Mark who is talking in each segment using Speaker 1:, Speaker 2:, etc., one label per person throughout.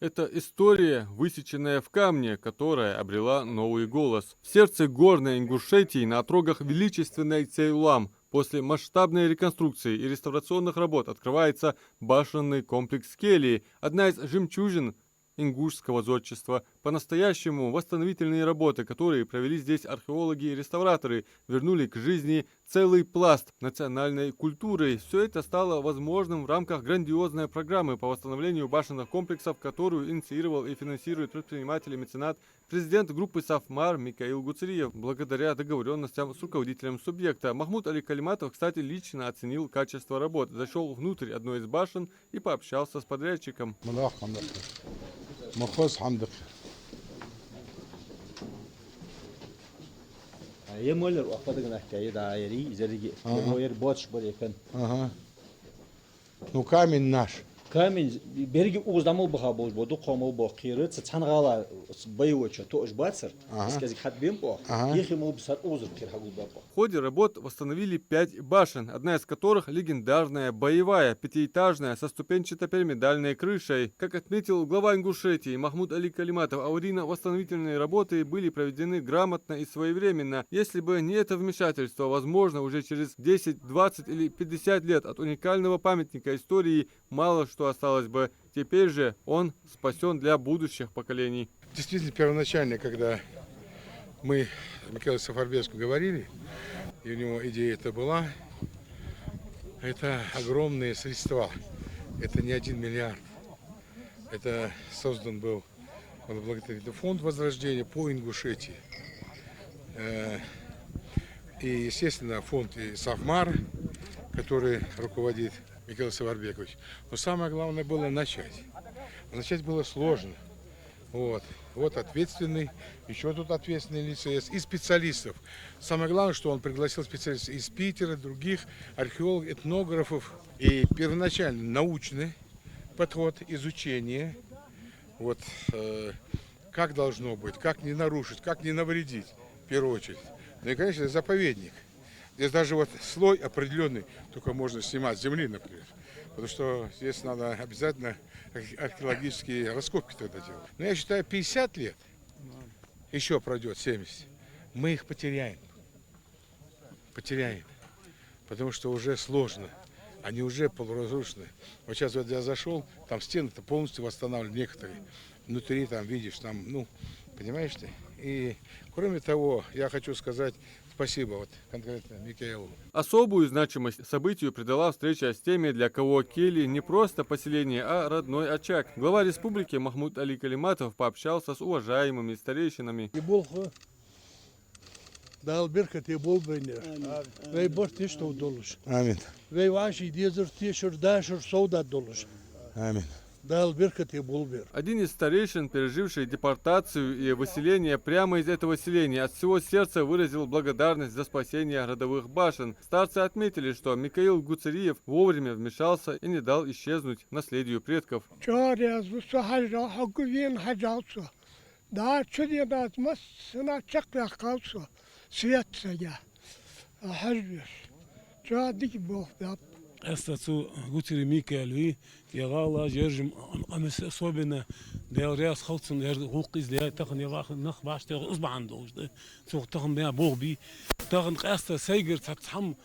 Speaker 1: Это история, высеченная в камне, которая обрела новый голос. В сердце горной Ингушетии, на отрогах величественной Цейлам, после масштабной реконструкции и реставрационных работ открывается башенный комплекс Келии, одна из жемчужин ингушского зодчества. По-настоящему восстановительные работы, которые провели здесь археологи и реставраторы, вернули к жизни целый пласт национальной культуры. Все это стало возможным в рамках грандиозной программы по восстановлению башенных комплексов, которую инициировал и финансирует предприниматель и меценат президент группы Сафмар Микаил Гуцериев. Благодаря договоренностям с руководителем субъекта Махмуд Али Калиматов, кстати, лично оценил качество работ, зашел внутрь одной из башен и пообщался с подрядчиком.
Speaker 2: يمولر وأخذنا حكاية دايري زرقي يمولر باتش بريكن.
Speaker 3: Ага. Ну камень наш.
Speaker 2: كامل بيرجي أوزدامو بخابوز بدو قامو بخيرة تتحنغالا بيوتشا توش باتسر بس كذي حد بيمبو يخي مو بسر أوزر خير حقول بابا.
Speaker 1: В ходе работ восстановили 5 башен, одна из которых легендарная боевая, пятиэтажная, со ступенчато-пирамидальной крышей. Как отметил глава Ингушетии Махмуд Али Калиматов, аварийно-восстановительные работы были проведены грамотно и своевременно. Если бы не это вмешательство, возможно, уже через 10, 20 или 50 лет от уникального памятника истории мало что осталось бы. Теперь же он спасен для будущих поколений.
Speaker 3: Действительно, первоначально, когда мы с Микаилом Сафарбеком говорили, и у него идея это была, это огромные средства, это не 1 миллиард. Это создан был благотворительный фонд возрождения по Ингушетии. И, естественно, фонд и Сафмар, который руководит Микаил Сафарбекович. Но самое главное было начать. Начать было сложно. Вот ответственный, еще тут ответственные лица есть, и специалистов. Самое главное, что он пригласил специалистов из Питера, других археологов, этнографов. И первоначально научный подход, изучение, как должно быть, как не нарушить, как не навредить, в первую очередь. Ну и, конечно, заповедник. Здесь даже слой определенный только можно снимать с земли, например. Потому что здесь надо обязательно археологические раскопки тогда делать. Но я считаю, 50 лет, еще пройдет 70, мы их потеряем. Потеряем. Потому что уже сложно. Они уже полуразрушены. Вот сейчас я зашел, там стены-то полностью восстанавливают некоторые. Внутри там видишь, там, понимаешь ты? И кроме того, я хочу сказать спасибо конкретно Микаилу.
Speaker 1: Особую значимость событию придала встреча с теми, для кого Кели не просто поселение, а родной очаг. Глава республики Махмуд Али Калиматов пообщался с уважаемыми старейшинами.
Speaker 3: Аминь.
Speaker 1: Один из старейшин, переживший депортацию и выселение прямо из этого селения, от всего сердца выразил благодарность за спасение родовых башен. Старцы отметили, что Микаил Гуцериев вовремя вмешался и не дал исчезнуть наследию предков.
Speaker 4: Estatu Gutri Mikaelvi, Yagala, Jerjim, Sobina, der Reas Houtzen, der Hochis, der Tachen, nach was der Usbandos, so Tachen mehr Bobi, Tachen erster Seiger, Tatam,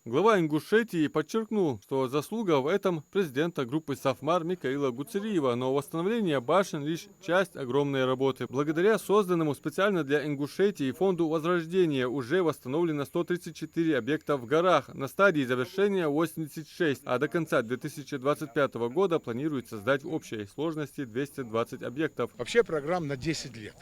Speaker 1: Глава Ингушетии подчеркнул, что заслуга в этом президента группы Сафмар Микаила Гуцериева, но восстановление башен лишь часть огромной работы. Благодаря созданному специально для Ингушетии фонду возрождения уже восстановлено 134 объекта в горах, на стадии завершения 86, а до конца 2025 года планируется сдать в общей сложности 220 объектов.
Speaker 3: Вообще программа на 10 лет.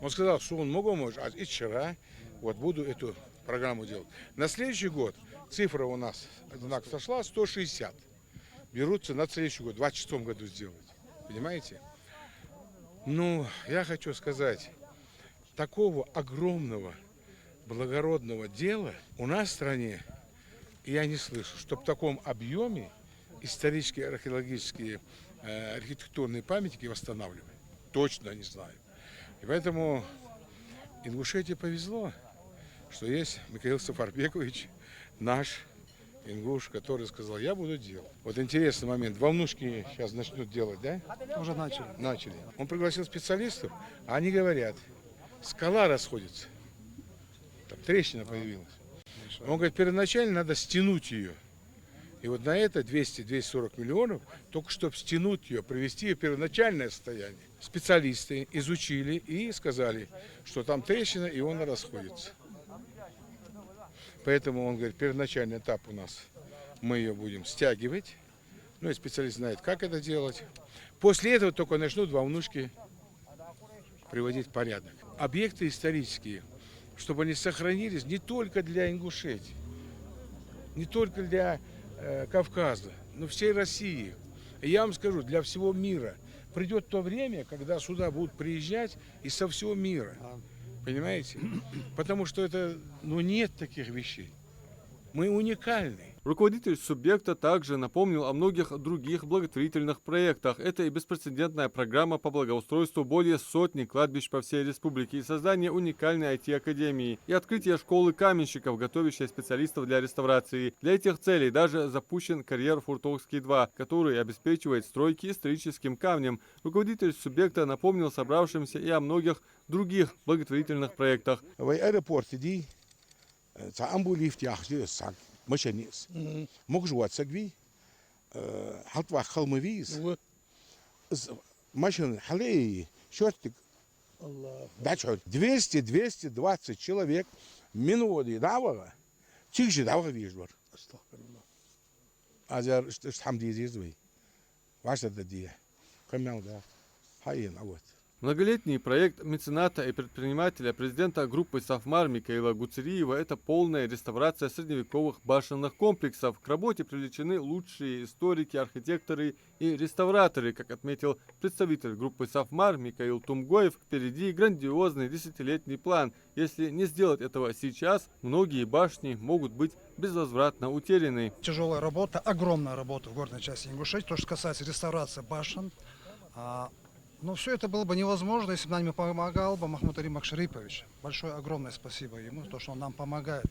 Speaker 3: Он сказал, что он может, а и вчера буду эту программу делать. На следующий год цифра у нас однако сошла 160. Берутся на следующий год, в 2026 году сделать. Понимаете? Я хочу сказать, такого огромного, благородного дела у нас в стране я не слышу, чтобы в таком объеме исторические, археологические, архитектурные памятники восстанавливали. Точно не знаю. И поэтому Ингушетии повезло, что есть Микаил Сафарбекович, наш ингуш, который сказал, я буду делать. Вот интересный момент. Волнушки сейчас начнут делать, да?
Speaker 5: Уже начали.
Speaker 3: Начали. Он пригласил специалистов, а они говорят, скала расходится. Там трещина появилась. Он говорит, первоначально надо стянуть ее. И вот на это 200-240 миллионов, только чтобы стянуть ее, привести ее в первоначальное состояние. Специалисты изучили и сказали, что там трещина, и он расходится. Поэтому он говорит, первоначальный этап у нас, мы ее будем стягивать. Ну и специалист знает, как это делать. После этого только начнут волнушки приводить в порядок. Объекты исторические, чтобы они сохранились не только для Ингушетии, не только для Кавказа, но всей России. И я вам скажу, для всего мира. Придет то время, когда сюда будут приезжать и со всего мира. Понимаете? Потому что это, нет таких вещей. Мы уникальны.
Speaker 1: Руководитель субъекта также напомнил о многих других благотворительных проектах. Это и беспрецедентная программа по благоустройству более сотни кладбищ по всей республике, и создание уникальной IT-академии, и открытие школы каменщиков, готовящей специалистов для реставрации. Для этих целей даже запущен карьер Фуртовский-2, который обеспечивает стройки историческим камнем. Руководитель субъекта напомнил собравшимся и о многих других благотворительных проектах.
Speaker 6: مشانيس مخش واتسقفي حطوا خلمفيز مشان حلي شوتك الله دачу 220 человек минуты давала тише давала вижу استغفرالله азар حمدي زيزوي واش دي كمل да هاين авот.
Speaker 1: Многолетний проект мецената и предпринимателя, президента группы «Сафмар» Микаила Гуцериева – это полная реставрация средневековых башенных комплексов. К работе привлечены лучшие историки, архитекторы и реставраторы. Как отметил представитель группы «Сафмар» Микаил Тумгоев, впереди грандиозный десятилетний план. Если не сделать этого сейчас, многие башни могут быть безвозвратно утеряны.
Speaker 5: Тяжелая работа, огромная работа в горной части Ингушетии. То, что касается реставрации башен. Но все это было бы невозможно, если бы нам помогал бы Махмуд Али Макшарипович. Большое, огромное спасибо ему, за то, что он нам помогает.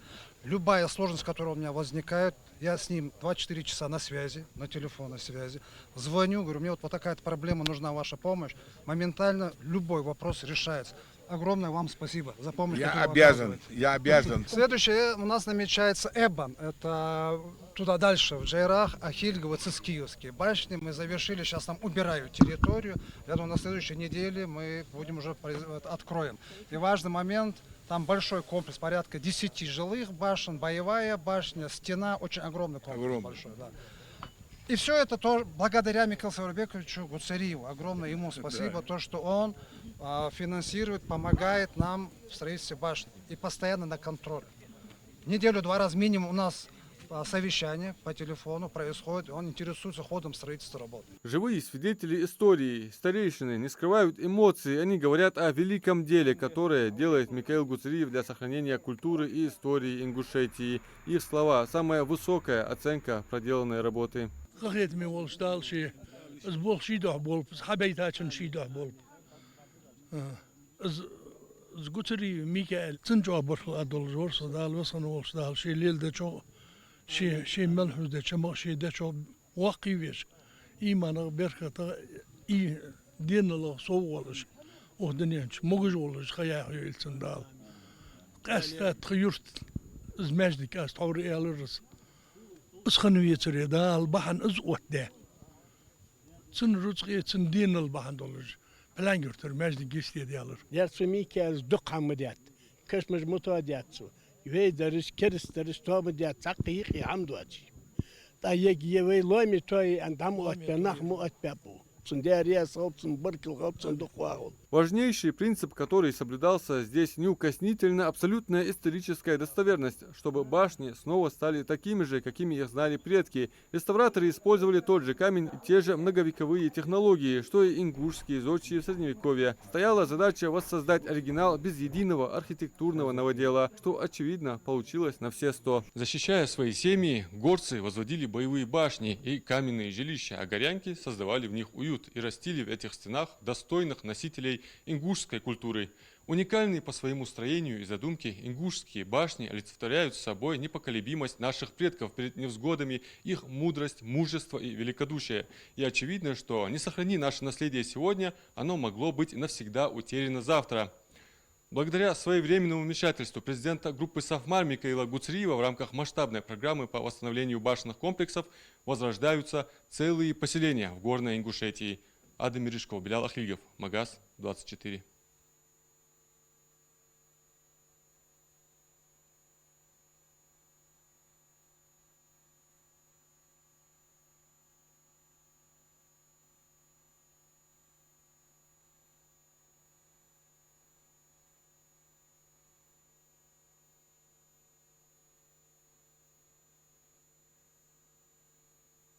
Speaker 5: Любая сложность, которая у меня возникает, я с ним 24 часа на связи, на телефонной связи. Звоню, говорю, мне вот такая-то проблема, нужна ваша помощь. Моментально любой вопрос решается. Огромное вам спасибо за помощь.
Speaker 3: Я обязан.
Speaker 5: Следующее у нас намечается Эбан. Это туда дальше, в Джайрах, Ахильгово, Цискиевские башни. Мы завершили, сейчас там убирают территорию. Я думаю, на следующей неделе мы будем уже откроем. И важный момент, там большой комплекс, порядка 10 жилых башен, боевая башня, стена, очень огромный комплекс. Большой, да. И все это тоже благодаря Микаилу Саварбековичу Гуцериеву. Огромное ему спасибо, то, что он финансирует, помогает нам в строительстве башни. И постоянно на контроле. Неделю-два раз минимум у нас совещание по телефону происходит, он интересуется ходом строительства работы.
Speaker 1: Живые свидетели истории, старейшины не скрывают эмоций, они говорят о великом деле, которое делает Микаил Гуцериев для сохранения культуры и истории Ингушетии. Их слова – самая высокая оценка проделанной работы.
Speaker 7: شي ملحوظ ده چما شي ده چو واقعي ويش إيمان بركة إي دين الله صوّلش وهدنيش مجولش خيال يلسندال قاستا تخيرت زماجدي كاست عوري الرس اسخنو يتري دال بحن ازقوت ده سن رزقي سن دين البحن دولش بلانجرتر ماجدي جيستي ديالر
Speaker 8: درس ميكاز دق عمديات كشمج متوادياتسو يوي درس كرس درس توم ديات تقيق عمدواتي تا يجي وي لومي توي اندام اتبنخ مو اتبابو цундярия, собственно,
Speaker 1: Важнейший принцип, который соблюдался здесь неукоснительно, абсолютная историческая достоверность, чтобы башни снова стали такими же, какими их знали предки. Реставраторы использовали тот же камень и те же многовековые технологии, что и ингушские зодчие в Средневековье. Стояла задача воссоздать оригинал без единого архитектурного новодела, что, очевидно, получилось на все 100. Защищая свои семьи, горцы возводили боевые башни и каменные жилища, а горянки создавали в них уют и растили в этих стенах достойных носителей представителей ингушской культуры. Уникальные по своему строению и задумке ингушские башни олицетворяют собой непоколебимость наших предков перед невзгодами, их мудрость, мужество и великодушие. И очевидно, что не сохрани наше наследие сегодня, оно могло быть навсегда утеряно завтра. Благодаря своевременному вмешательству президента группы Сафмар Микаила Гуцриева в рамках масштабной программы по восстановлению башенных комплексов возрождаются целые поселения в Горной Ингушетии. Адам Миришков, Белял Ахильгов, Магаз 24.